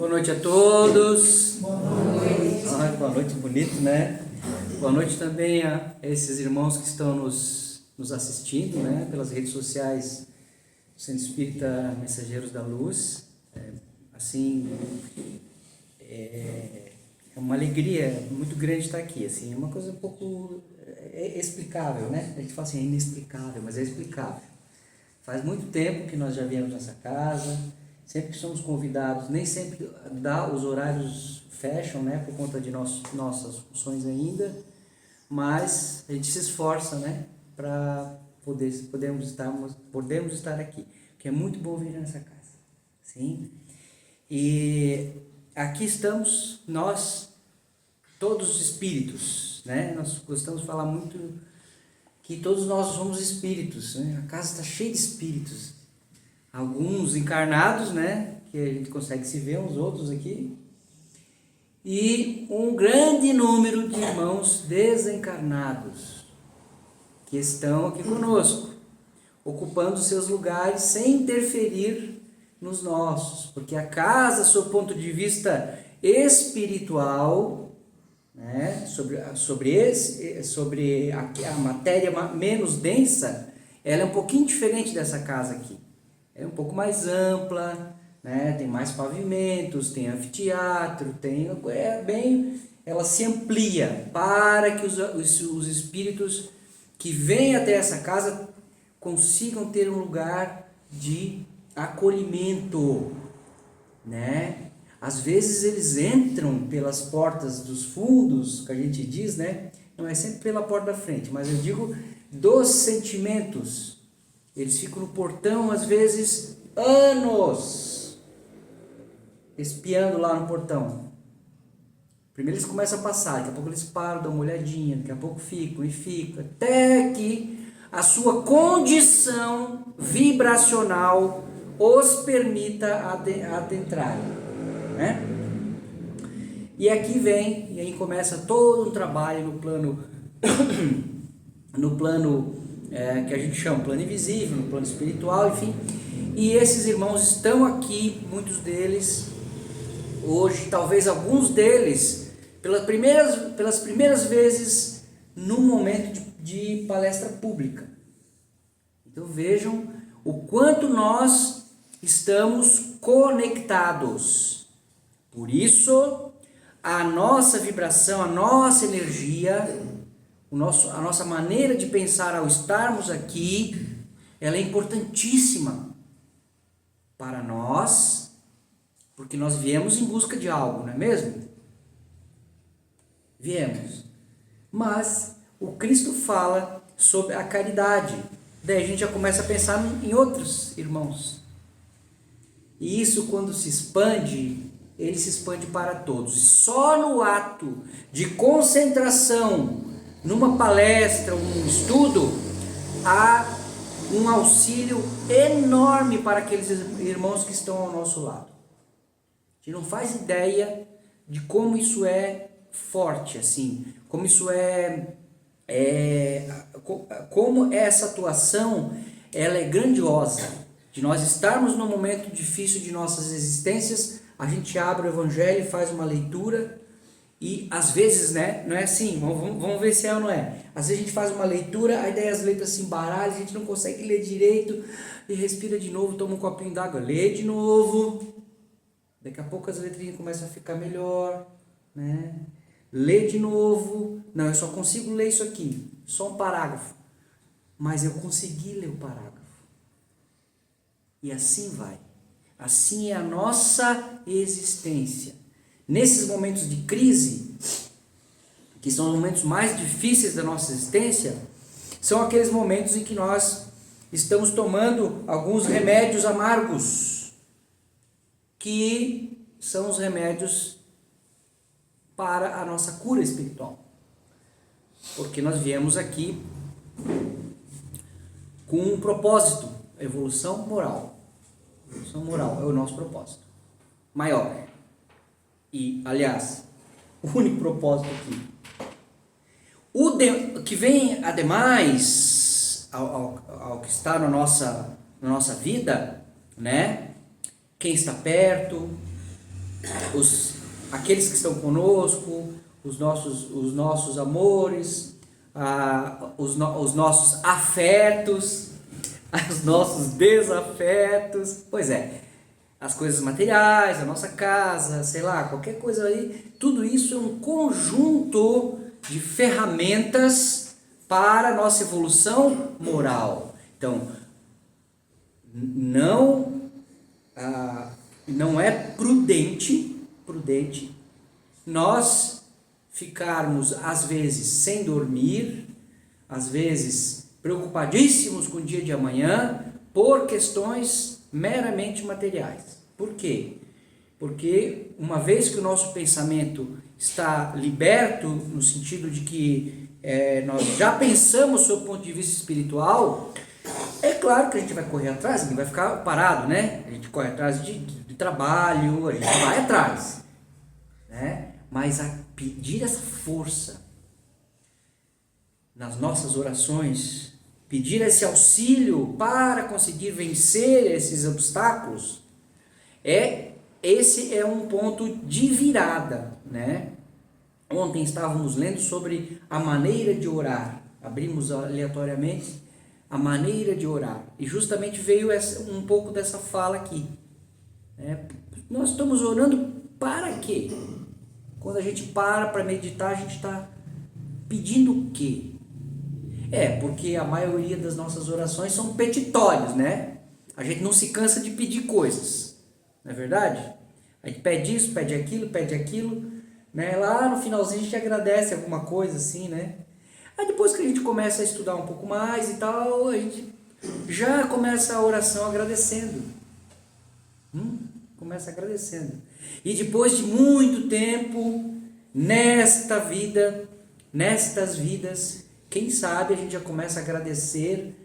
Boa noite a todos. Boa noite. Boa noite, bonito, né? Boa noite também a esses irmãos que estão nos assistindo, né? Pelas redes sociais do Centro Espírita Mensageiros da Luz. É uma alegria muito grande estar aqui, assim, é uma coisa um pouco explicável, né? A gente fala assim, é inexplicável, mas é explicável. Faz muito tempo que nós já viemos nessa casa, sempre que somos convidados, nem sempre os horários fecham, né, por conta de nossas funções ainda, mas a gente se esforça, né, para podermos estar aqui, que é muito bom vir nessa casa, sim? E aqui estamos nós, todos os espíritos, né? Nós gostamos de falar muito que todos nós somos espíritos, né? A casa está cheia de espíritos, alguns encarnados, né? Que a gente consegue se ver, uns outros aqui, e um grande número de irmãos desencarnados que estão aqui conosco, ocupando seus lugares sem interferir nos nossos, porque a casa, sob o ponto de vista espiritual, né, sobre a matéria menos densa, ela é um pouquinho diferente dessa casa aqui. É um pouco mais ampla, né, tem mais pavimentos, tem anfiteatro, ela se amplia para que os espíritos que vêm até essa casa consigam ter um lugar de acolhimento, né? Às vezes eles entram pelas portas dos fundos, que a gente diz, né? Não é sempre pela porta da frente, mas eu digo dos sentimentos. Eles ficam no portão, às vezes, anos, espiando lá no portão. Primeiro eles começam a passar, daqui a pouco eles param, dão uma olhadinha, daqui a pouco ficam, até que a sua condição vibracional os permita adentrarem, né? E aqui vem, e aí começa todo um trabalho no plano que a gente chama plano invisível, no plano espiritual, enfim. E esses irmãos estão aqui, muitos deles, hoje, talvez alguns deles, pelas primeiras vezes, num momento de palestra pública. Então vejam o quanto nós estamos conectados. Por isso, a nossa vibração, a nossa energia, a nossa maneira de pensar ao estarmos aqui, ela é importantíssima para nós, porque nós viemos em busca de algo, não é mesmo? Viemos. Mas o Cristo fala sobre a caridade. Daí a gente já começa a pensar em outros irmãos. E isso, quando se expande, ele se expande para todos. E só no ato de concentração, numa palestra, um estudo, há um auxílio enorme para aqueles irmãos que estão ao nosso lado. A gente não faz ideia de como isso é forte, assim, como isso como essa atuação ela é grandiosa. De nós estarmos num momento difícil de nossas existências, a gente abre o Evangelho e faz uma leitura, e às vezes, né, não é assim, vamos ver se é ou não é. Às vezes a gente faz uma leitura, aí daí as letras se embaralham, a gente não consegue ler direito, e respira de novo, toma um copinho d'água, lê de novo, daqui a pouco as letrinhas começam a ficar melhor, né? Lê de novo, não, eu só consigo ler isso aqui, só um parágrafo, mas eu consegui ler o parágrafo. E assim vai. Assim é a nossa existência. Nesses momentos de crise, que são os momentos mais difíceis da nossa existência, são aqueles momentos em que nós estamos tomando alguns remédios amargos, que são os remédios para a nossa cura espiritual. Porque nós viemos aqui com um propósito, evolução moral. Evolução moral é o nosso propósito maior. E, aliás, o único propósito aqui. O que vem ademais ao que está na nossa vida, né? Quem está perto, aqueles que estão conosco, os nossos amores, os nossos afetos, os nossos desafetos, pois é, as coisas materiais, a nossa casa, sei lá, qualquer coisa aí, tudo isso é um conjunto de ferramentas para a nossa evolução moral. Então, não é prudente nós ficarmos às vezes sem dormir, às vezes preocupadíssimos com o dia de amanhã por questões meramente materiais. Por quê? Porque uma vez que o nosso pensamento está liberto, no sentido de que nós já pensamos sob o ponto de vista espiritual, é claro que a gente vai correr atrás, ninguém vai ficar parado, né? A gente corre atrás de trabalho, a gente vai atrás, né? Mas a pedir essa força nas nossas orações, pedir esse auxílio para conseguir vencer esses obstáculos, esse é um ponto de virada, né? Ontem estávamos lendo sobre a maneira de orar, abrimos aleatoriamente a maneira de orar, e justamente veio um pouco dessa fala aqui, né? Nós estamos orando para quê? Quando a gente para meditar, a gente está pedindo o quê? Porque a maioria das nossas orações são petitórios, né? A gente não se cansa de pedir coisas, não é verdade? A gente pede isso, pede aquilo, né? Lá no finalzinho a gente agradece alguma coisa assim, né? Aí depois que a gente começa a estudar um pouco mais e tal, a gente já começa a oração agradecendo. Começa agradecendo. E depois de muito tempo, nestas vidas, quem sabe a gente já começa a agradecer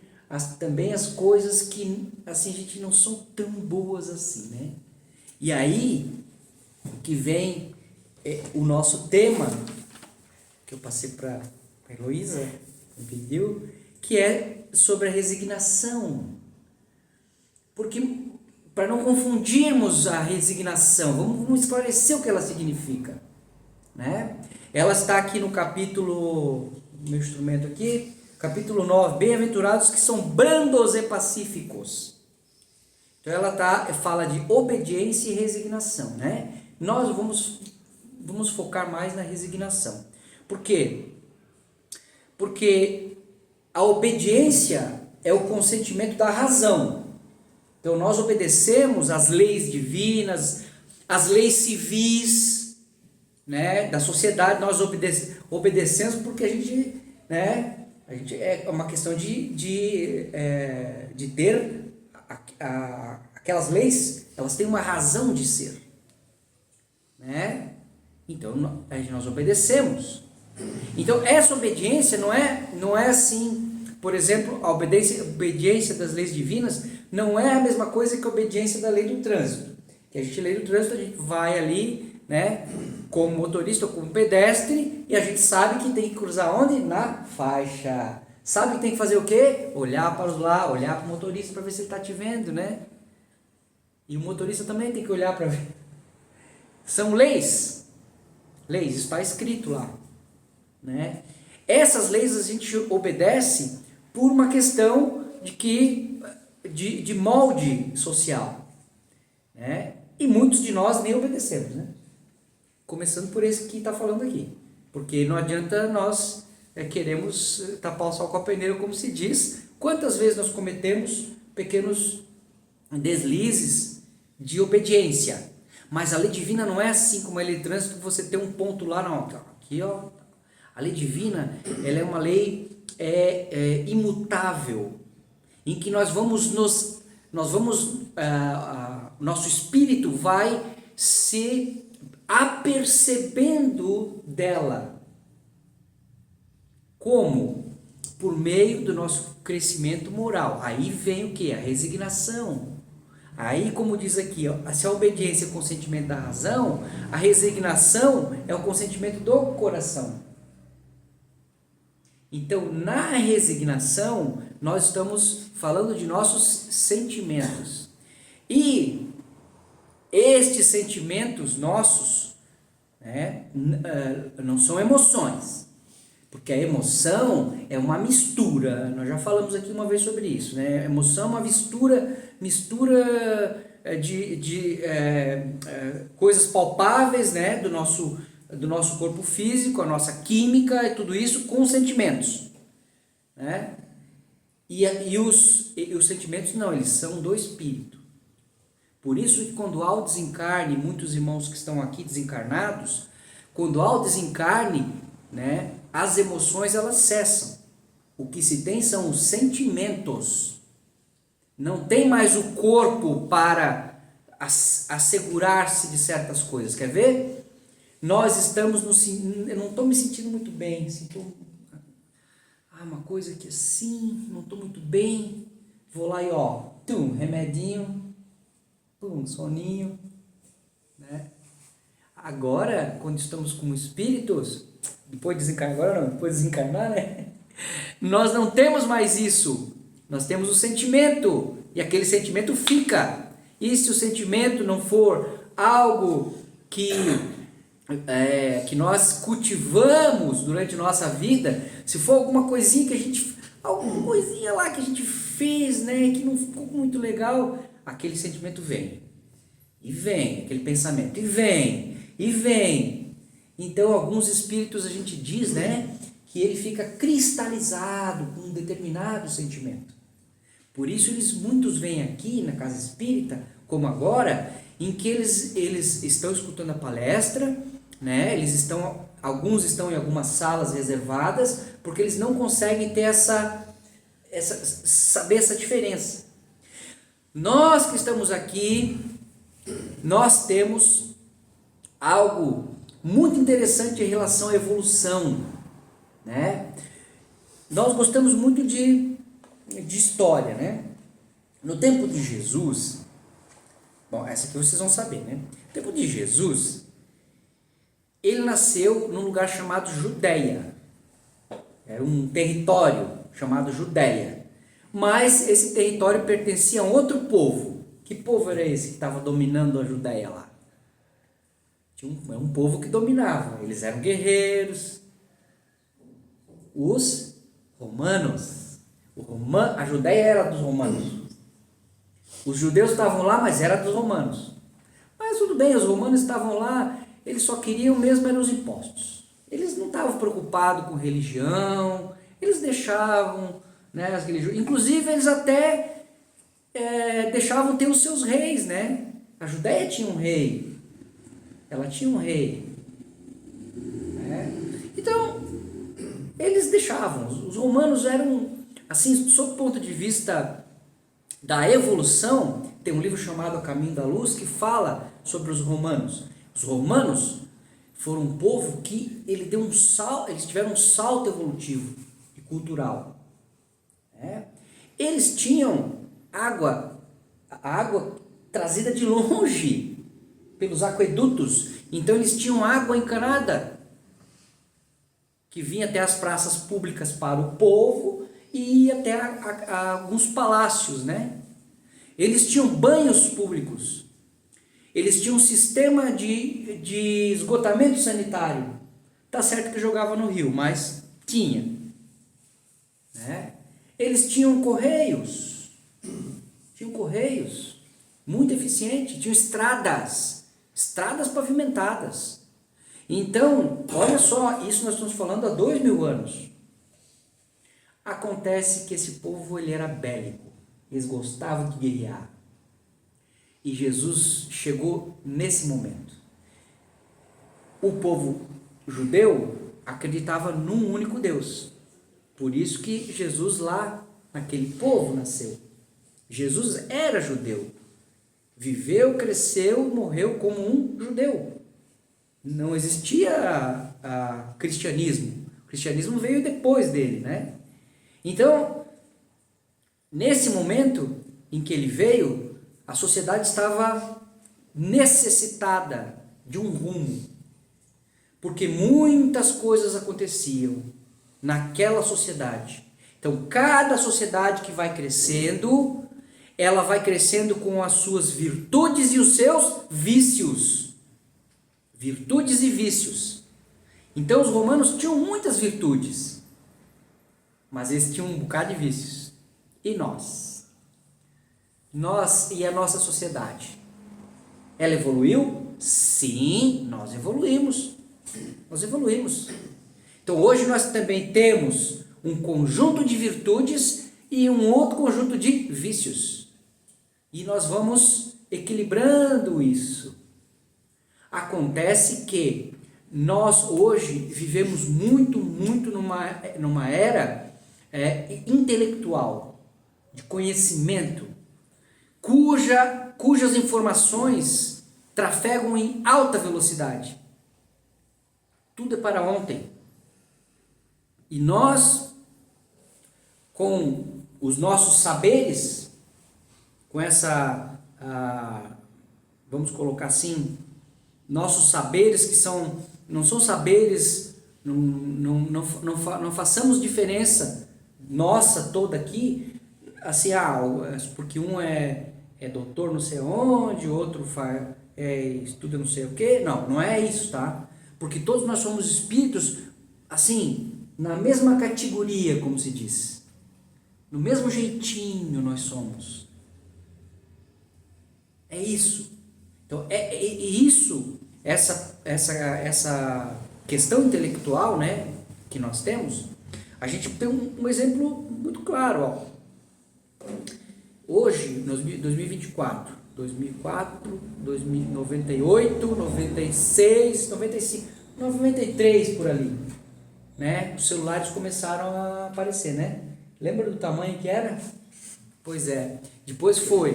também as coisas que assim a gente não são tão boas assim, né? E aí que vem o nosso tema, que eu passei para a Heloísa, me pediu, que é sobre a resignação. Porque, para não confundirmos a resignação, vamos esclarecer o que ela significa, né? Ela está aqui no capítulo, meu instrumento aqui, capítulo 9, bem-aventurados que são brandos e pacíficos. Então ela fala de obediência e resignação, né? Nós vamos focar mais na resignação. Por quê? Porque a obediência é o consentimento da razão. Então nós obedecemos às leis divinas, às leis civis, né, da sociedade. Nós obedecemos porque a gente é uma questão de ter aquelas leis, elas têm uma razão de ser, né? Então nós obedecemos. Então essa obediência não é assim, por exemplo, a obediência das leis divinas não é a mesma coisa que a obediência da lei do trânsito. Que a gente lei do trânsito, a gente vai ali, né, como motorista ou como pedestre, e a gente sabe que tem que cruzar onde? Na faixa. Sabe que tem que fazer o quê? Olhar para os lados, olhar para o motorista para ver se ele está te vendo, né? E o motorista também tem que olhar para ver. São leis. Leis, está escrito lá, né? Essas leis a gente obedece por uma questão de molde social, né? E muitos de nós nem obedecemos, né? Começando por esse que está falando aqui, porque não adianta nós queremos tapar o sol com a peneira, como se diz. Quantas vezes nós cometemos pequenos deslizes de obediência? Mas a lei divina não é assim como a lei de trânsito, você tem um ponto lá, não, aqui ó. A lei divina, ela é uma lei imutável, em que nosso espírito vai se apercebendo dela. Como? Por meio do nosso crescimento moral. Aí vem o que? A resignação. Aí, como diz aqui, ó, se a obediência é o consentimento da razão, a resignação é o consentimento do coração. Então, na resignação, nós estamos falando de nossos sentimentos. E estes sentimentos nossos, né, não são emoções, porque a emoção é uma mistura. Nós já falamos aqui uma vez sobre isso, né? A emoção é uma mistura de coisas palpáveis, né, do nosso corpo físico, a nossa química e tudo isso com sentimentos, né? E os sentimentos não, eles são do espírito. Por isso que quando há o desencarne, muitos irmãos que estão aqui desencarnados, quando há o desencarne, né, as emoções elas cessam. O que se tem são os sentimentos. Não tem mais o corpo para assegurar-se de certas coisas. Quer ver? Nós estamos eu não estou me sentindo muito bem. Sinto uma coisa que assim, não estou muito bem. Vou lá e remedinho, soninho, né? Agora, quando estamos como espíritos, depois de desencarnar, né? Nós não temos mais isso. Nós temos o sentimento, e aquele sentimento fica. E se o sentimento não for algo que nós cultivamos durante nossa vida, se for alguma coisinha lá que a gente fez, né, que não ficou muito legal, aquele sentimento vem. E vem, aquele pensamento, e vem. Então, alguns espíritos a gente diz, né, que ele fica cristalizado com um determinado sentimento. Por isso, muitos vêm aqui na casa espírita, como agora, em que eles estão escutando a palestra, né, alguns estão em algumas salas reservadas, porque eles não conseguem ter saber essa diferença. Nós que estamos aqui, nós temos algo muito interessante em relação à evolução, né? Nós gostamos muito de história, né? No tempo de Jesus, bom, essa aqui vocês vão saber, né? No tempo de Jesus, ele nasceu num lugar chamado Judéia. Era um território chamado Judéia. Mas esse território pertencia a outro povo. Que povo era esse que estava dominando a Judéia lá? Era um povo que dominava. Eles eram guerreiros. Os romanos. A Judéia era dos romanos. Os judeus estavam lá, mas era dos romanos. Mas tudo bem, os romanos estavam lá, eles só queriam mesmo eram os impostos. Eles não estavam preocupados com religião, eles deixavam, né, as religiões. Inclusive, eles até deixavam ter os seus reis, né? A Judéia tinha um rei. Ela tinha um rei. Né? Então, eles deixavam. Os romanos eram, assim, sob o ponto de vista da evolução, tem um livro chamado A Caminho da Luz que fala sobre os romanos. Os romanos foram um povo que eles tiveram um salto evolutivo e cultural. Né? Eles tinham a água trazida de longe pelos aquedutos, então eles tinham água encanada que vinha até as praças públicas para o povo e ia até alguns palácios, né? Eles tinham banhos públicos, eles tinham um sistema de esgotamento sanitário. Tá certo que jogava no rio, mas tinha, né? Eles tinham correios, muito eficiente, tinham estradas pavimentadas. Então, olha só, isso nós estamos falando há 2000 anos. Acontece que esse povo ele era bélico, eles gostavam de guerrear. E Jesus chegou nesse momento. O povo judeu acreditava num único Deus. Por isso que Jesus lá, naquele povo, nasceu. Jesus era judeu. Viveu, cresceu, morreu como um judeu. Não existia cristianismo. O cristianismo veio depois dele, né? Então, nesse momento em que ele veio, a sociedade estava necessitada de um rumo. Porque muitas coisas aconteciam naquela sociedade. Então, cada sociedade que vai crescendo, ela vai crescendo com as suas virtudes e os seus vícios. Virtudes e vícios. Então os romanos tinham muitas virtudes, mas eles tinham um bocado de vícios. E nós? Nós e a nossa sociedade? Ela evoluiu? Sim, nós evoluímos. Nós evoluímos. Então hoje nós também temos um conjunto de virtudes e um outro conjunto de vícios. E nós vamos equilibrando isso. Acontece que nós hoje vivemos muito numa era intelectual, de conhecimento, cujas informações trafegam em alta velocidade. Tudo é para ontem. E nós, com os nossos saberes, com essa, vamos colocar assim, nossos saberes que não são saberes, não façamos diferença nossa toda aqui, assim, porque um é doutor não sei onde, outro estuda não sei o que, não é isso, tá? Porque todos nós somos espíritos, assim, na mesma categoria, como se diz, no mesmo jeitinho nós somos. É isso. Então, isso, essa questão intelectual, né, que nós temos, a gente tem um exemplo muito claro, ó. Hoje, 2024, 2098, 96, 95, 93 por ali, né? Os celulares começaram a aparecer, né? Lembra do tamanho que era? Pois é. Depois foi.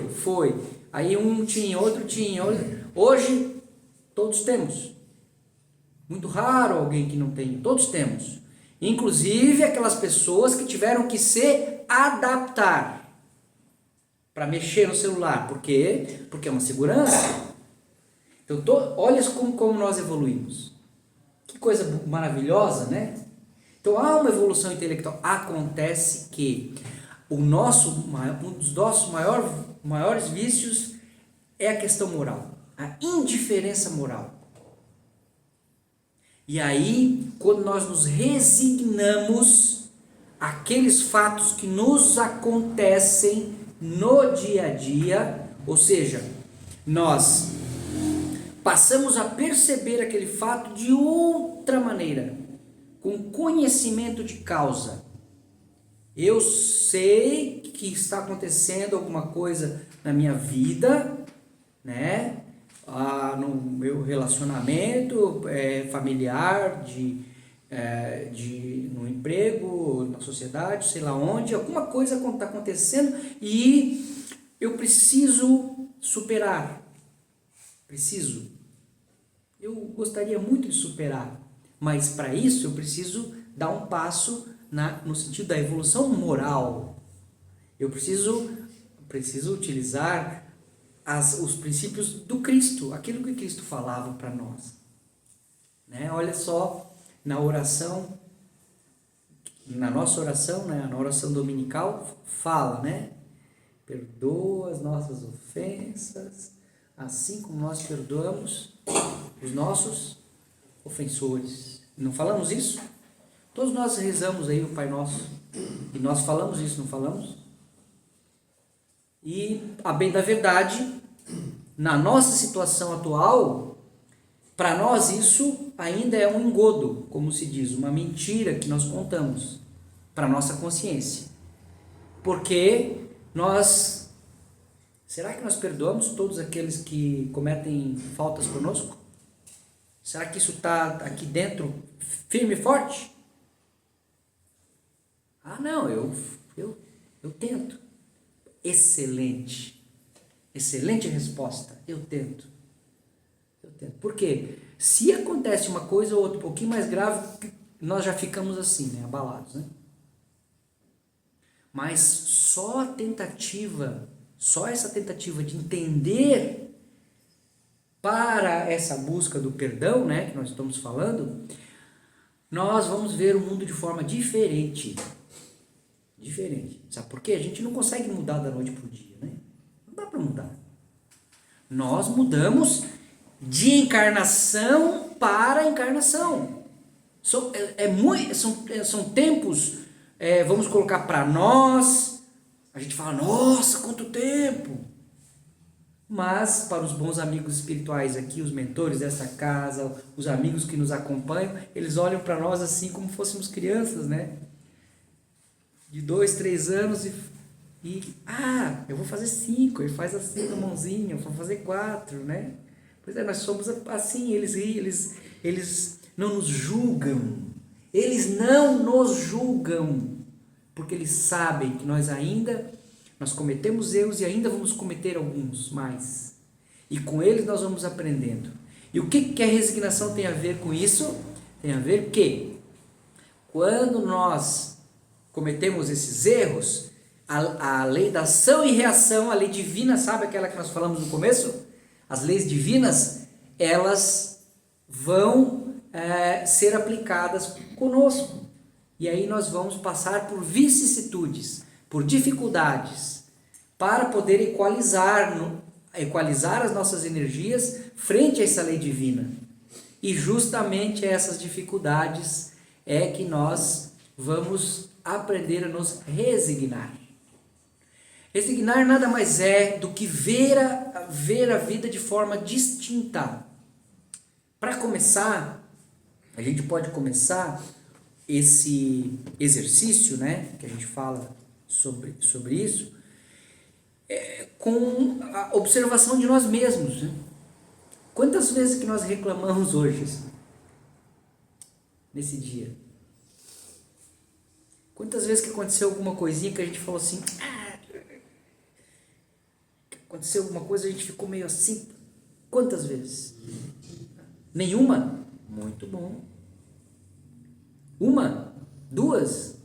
Aí um tinha, outro tinha. Hoje, todos temos. Muito raro alguém que não tenha. Todos temos. Inclusive aquelas pessoas que tiveram que se adaptar para mexer no celular. Por quê? Porque é uma segurança. Então, olha como nós evoluímos. Que coisa maravilhosa, né? Então, há uma evolução intelectual. Acontece que um dos nossos maiores vícios é a questão moral. A indiferença moral. E aí, quando nós nos resignamos àqueles fatos que nos acontecem no dia a dia, ou seja, nós passamos a perceber aquele fato de outra maneira, com conhecimento de causa. Eu sei que está acontecendo alguma coisa na minha vida, né? No meu relacionamento familiar, no emprego, na sociedade, sei lá onde, alguma coisa está acontecendo e eu preciso superar. Eu gostaria muito de superar, mas para isso eu preciso dar um passo no sentido da evolução moral. Eu preciso utilizar os princípios do Cristo, aquilo que Cristo falava para nós, né? Olha só, na nossa oração, né? Na oração dominical fala, né? Perdoa as nossas ofensas, assim como nós perdoamos os nossos ofensores. Não falamos isso? Todos nós rezamos aí o Pai Nosso, e nós falamos isso, não falamos? E, a bem da verdade, na nossa situação atual, para nós isso ainda é um engodo, como se diz, uma mentira que nós contamos para a nossa consciência. Porque será que nós perdoamos todos aqueles que cometem faltas conosco? Será que isso está aqui dentro firme e forte? Não, eu tento. Excelente resposta, eu tento. Por quê? Se acontece uma coisa ou outra um pouquinho mais grave, nós já ficamos assim, né, abalados, né? Mas só essa tentativa de entender para essa busca do perdão, né, que nós estamos falando, nós vamos ver o mundo de forma diferente. Sabe por quê? A gente não consegue mudar da noite para o dia, né? dá para mudar. Nós mudamos de encarnação para encarnação. São tempos, vamos colocar para nós, a gente fala, nossa, quanto tempo! Mas para os bons amigos espirituais aqui, os mentores dessa casa, os amigos que nos acompanham, eles olham para nós assim como fôssemos crianças, né? De 2, 3 anos eu vou fazer 5, ele faz assim com a mãozinha, eu vou fazer 4, né? Pois é, nós somos assim, eles não nos julgam, porque eles sabem que nós cometemos erros e ainda vamos cometer alguns mais. E com eles nós vamos aprendendo. E o que a resignação tem a ver com isso? Tem a ver que quando nós cometemos esses erros, a lei da ação e reação, a lei divina, sabe aquela que nós falamos no começo? As leis divinas, elas vão ser aplicadas conosco. E aí nós vamos passar por vicissitudes, por dificuldades, para poder equalizar as nossas energias frente a essa lei divina. E justamente essas dificuldades é que nós vamos aprender a nos resignar. Resignar nada mais é do que ver a vida de forma distinta. Para começar, a gente pode começar esse exercício, né, que a gente fala sobre isso, com a observação de nós mesmos. Né? Quantas vezes que nós reclamamos hoje, assim, nesse dia? Quantas vezes que aconteceu alguma coisinha que a gente falou assim, aconteceu alguma coisa, a gente ficou meio assim? Quantas vezes? Nenhuma? Muito bom. Uma? Duas?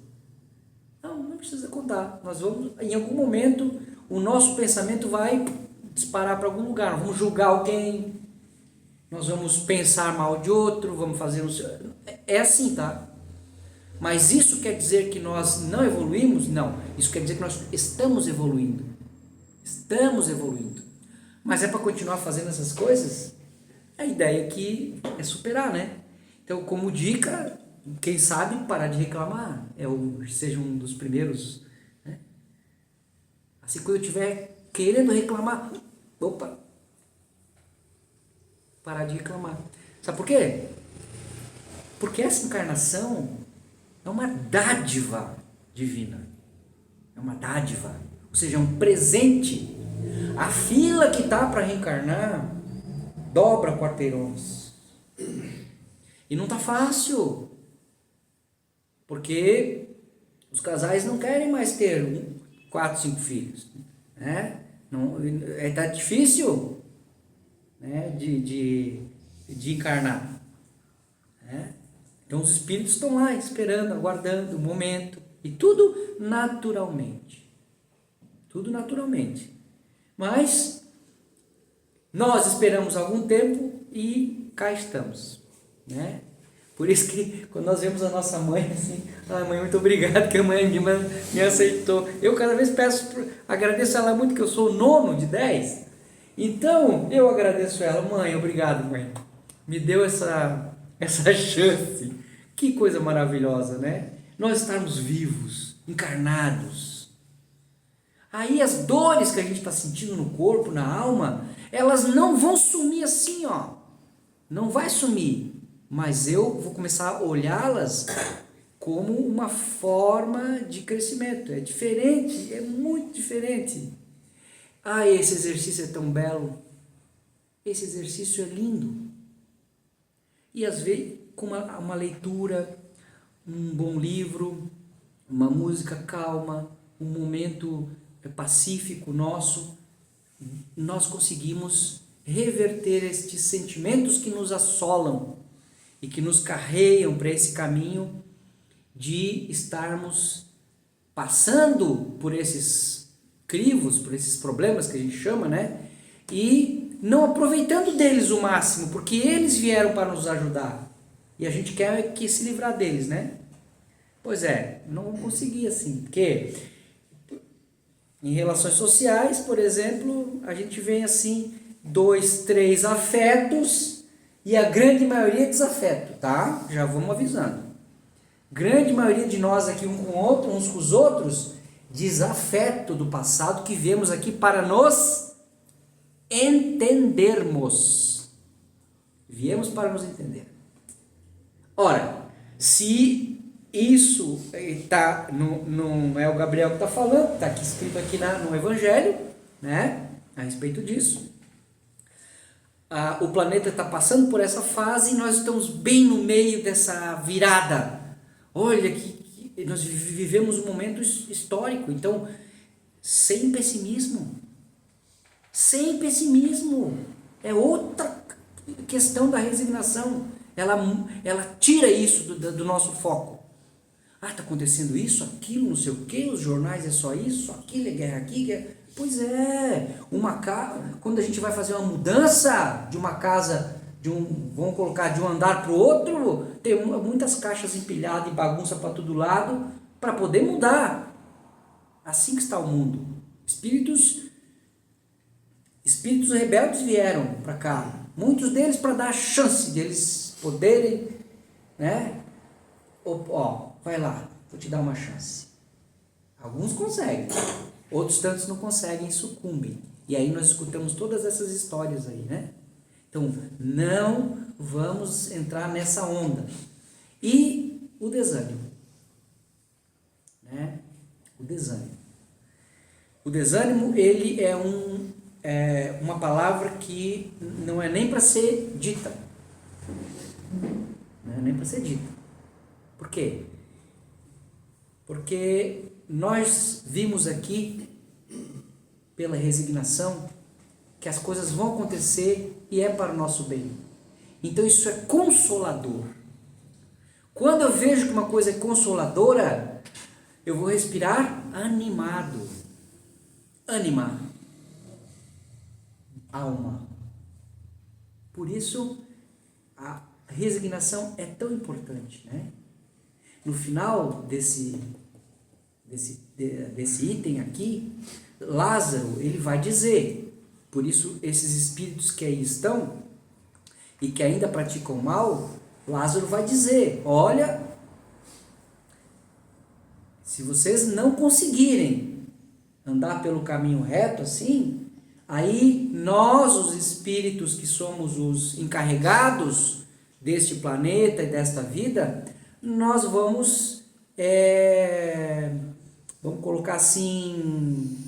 Não precisa contar. Nós vamos, em algum momento, o nosso pensamento vai disparar para algum lugar. Nós vamos julgar alguém, nós vamos pensar mal de outro, vamos fazer... É assim, tá? Mas isso quer dizer que nós não evoluímos? Não. Isso quer dizer que nós estamos evoluindo. Estamos evoluindo. Mas é para continuar fazendo essas coisas? A ideia aqui é superar, né? Então, como dica, quem sabe parar de reclamar seja um dos primeiros, né? Assim, quando eu estiver querendo reclamar, parar de reclamar. Sabe por quê? Porque essa encarnação é uma dádiva divina. É uma dádiva. Ou seja, é um presente. A fila que está para reencarnar dobra quarteirões. E não está fácil. Porque os casais não querem mais ter 4, 5 filhos. Né? Tá difícil, né? de encarnar. Né? Então os espíritos estão lá esperando, aguardando o momento. E tudo naturalmente. Tudo naturalmente. Mas nós esperamos algum tempo e cá estamos. Né? Por isso que quando nós vemos a nossa mãe assim, mãe, muito obrigado que a mãe me aceitou. Eu cada vez agradeço ela muito, que eu sou o 9º de 10. Então eu agradeço ela, mãe, obrigado, mãe. Me deu essa chance. Que coisa maravilhosa, né? Nós estarmos vivos, encarnados. Aí as dores que a gente está sentindo no corpo, na alma, elas não vão sumir assim, ó. Não vai sumir. Mas eu vou começar a olhá-las como uma forma de crescimento. É diferente, é muito diferente. Esse exercício é tão belo. Esse exercício é lindo. E às vezes, com uma leitura, um bom livro, uma música calma, um momento pacífico nosso, nós conseguimos reverter estes sentimentos que nos assolam e que nos carregam para esse caminho de estarmos passando por esses crivos, por esses problemas que a gente chama, né? E não aproveitando deles o máximo, porque eles vieram para nos ajudar. E a gente quer que se livrar deles, né? Pois é, não vou conseguir assim, porque Em relações sociais, por exemplo, a gente vê assim, 2, 3 afetos e a grande maioria é desafeto, tá? Já vamos avisando. Grande maioria de nós aqui um com o outro, uns com os outros, desafeto do passado que vemos aqui para nos entendermos. Viemos para nos entender. Ora, se isso tá, não é o Gabriel que está falando, está aqui escrito aqui no Evangelho, né, a respeito disso. O planeta está passando por essa fase e nós estamos bem no meio dessa virada. Olha que nós vivemos um momento histórico, então, sem pessimismo. Sem pessimismo. É outra questão da resignação. Ela tira isso do nosso foco. Está acontecendo isso, aquilo, não sei o que, os jornais é só isso, aquilo é guerra aqui, guerra... Pois é, quando a gente vai fazer uma mudança de uma casa, vamos colocar de um andar para o outro, tem muitas caixas empilhadas e bagunça para todo lado, para poder mudar. Assim que está o mundo. Espíritos rebeldes vieram para cá, muitos deles para dar a chance de eles poderem, né? Vai lá, vou te dar uma chance. Alguns conseguem, outros tantos não conseguem e sucumbem. E aí nós escutamos todas essas histórias aí, né? Então, não vamos entrar nessa onda. E o desânimo, né? O desânimo, ele é uma palavra que não é nem para ser dita. Não é nem para ser dita. Por quê? Porque nós vimos aqui, pela resignação, que as coisas vão acontecer e é para o nosso bem. Então isso é consolador. Quando eu vejo que uma coisa é consoladora, eu vou respirar animado. Animar. Alma. Por isso, a resignação é tão importante, né? No final desse item aqui, Lázaro, ele vai dizer, por isso esses espíritos que aí estão e que ainda praticam mal, Lázaro vai dizer, olha, se vocês não conseguirem andar pelo caminho reto assim, aí nós, os espíritos que somos os encarregados deste planeta e desta vida, nós vamos colocar assim,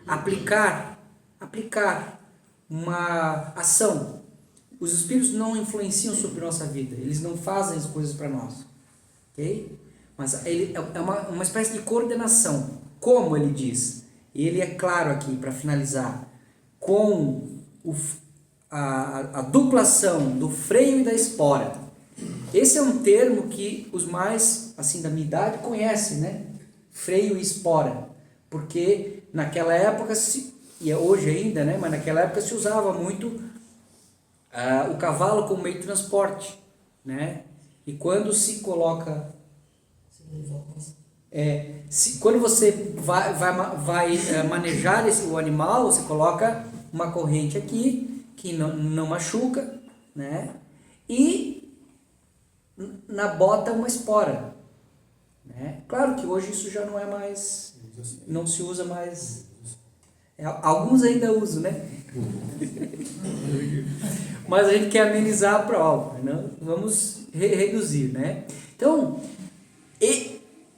aplicar uma ação. Os espíritos não influenciam sobre nossa vida, eles não fazem as coisas para nós, ok? Mas ele é uma espécie de coordenação, como ele diz, e ele é claro aqui para finalizar, com a duplação do freio e da espora. Esse é um termo que os mais, assim, da minha idade conhecem, né? Freio e espora. Porque naquela época, e hoje ainda, né? Mas naquela época se usava muito o cavalo como meio de transporte, né? E quando se coloca... quando você vai manejar o animal, você coloca uma corrente aqui, que não machuca, né? E na bota uma espora, né? Claro que hoje isso já não é mais, não se usa mais, alguns ainda usam, né? Mas a gente quer amenizar a prova, né? Vamos reduzir, né? Então,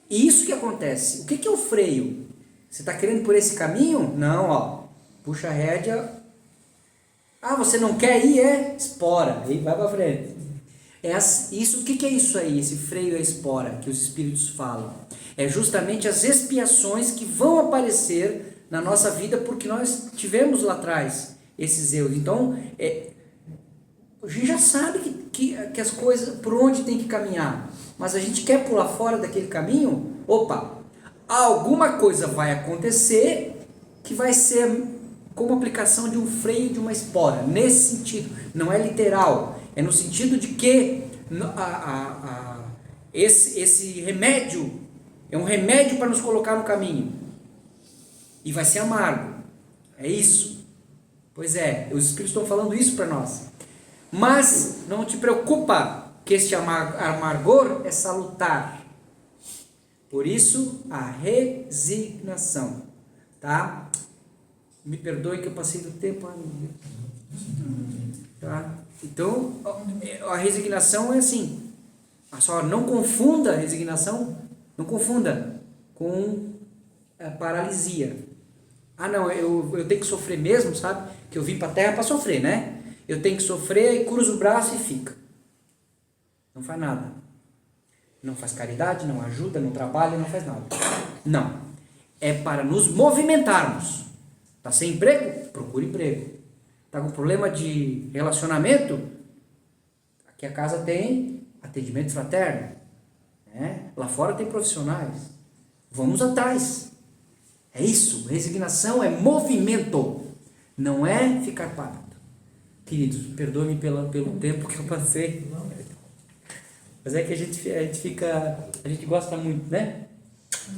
isso que acontece. O que é o freio? Você está querendo por esse caminho? Não, puxa a rédea. Você não quer ir? Espora, aí vai para frente. O que é isso aí, esse freio e a espora que os espíritos falam? É justamente as expiações que vão aparecer na nossa vida porque nós tivemos lá atrás esses erros. Então, a gente já sabe que as coisas, por onde tem que caminhar, mas a gente quer pular fora daquele caminho. Alguma coisa vai acontecer que vai ser como aplicação de um freio e de uma espora, nesse sentido, não é literal. É no sentido de que esse remédio É um remédio para nos colocar no caminho. E vai ser amargo. É isso. Pois é, os Espíritos estão falando isso para nós. Mas não te preocupa que este amargor é salutar. Por isso, a resignação. Tá? Me perdoe que eu passei do tempo. Tá? Então, a resignação é assim. Só não confunda a resignação, não confunda com a paralisia. Não, eu tenho que sofrer mesmo, sabe? Que eu vim para a terra para sofrer, né? Eu tenho que sofrer e cruzo o braço e fica. Não faz nada. Não faz caridade, não ajuda, não trabalha, não faz nada. Não. É para nos movimentarmos. Está sem emprego? Procure emprego. Está com problema de relacionamento? Aqui a casa tem atendimento fraterno. Né? Lá fora tem profissionais. Vamos atrás. É isso. Resignação é movimento. Não é ficar parado. Queridos, perdoe-me pelo tempo que eu passei. Mas é que a gente gosta muito, né?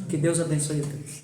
Que Deus abençoe a todos.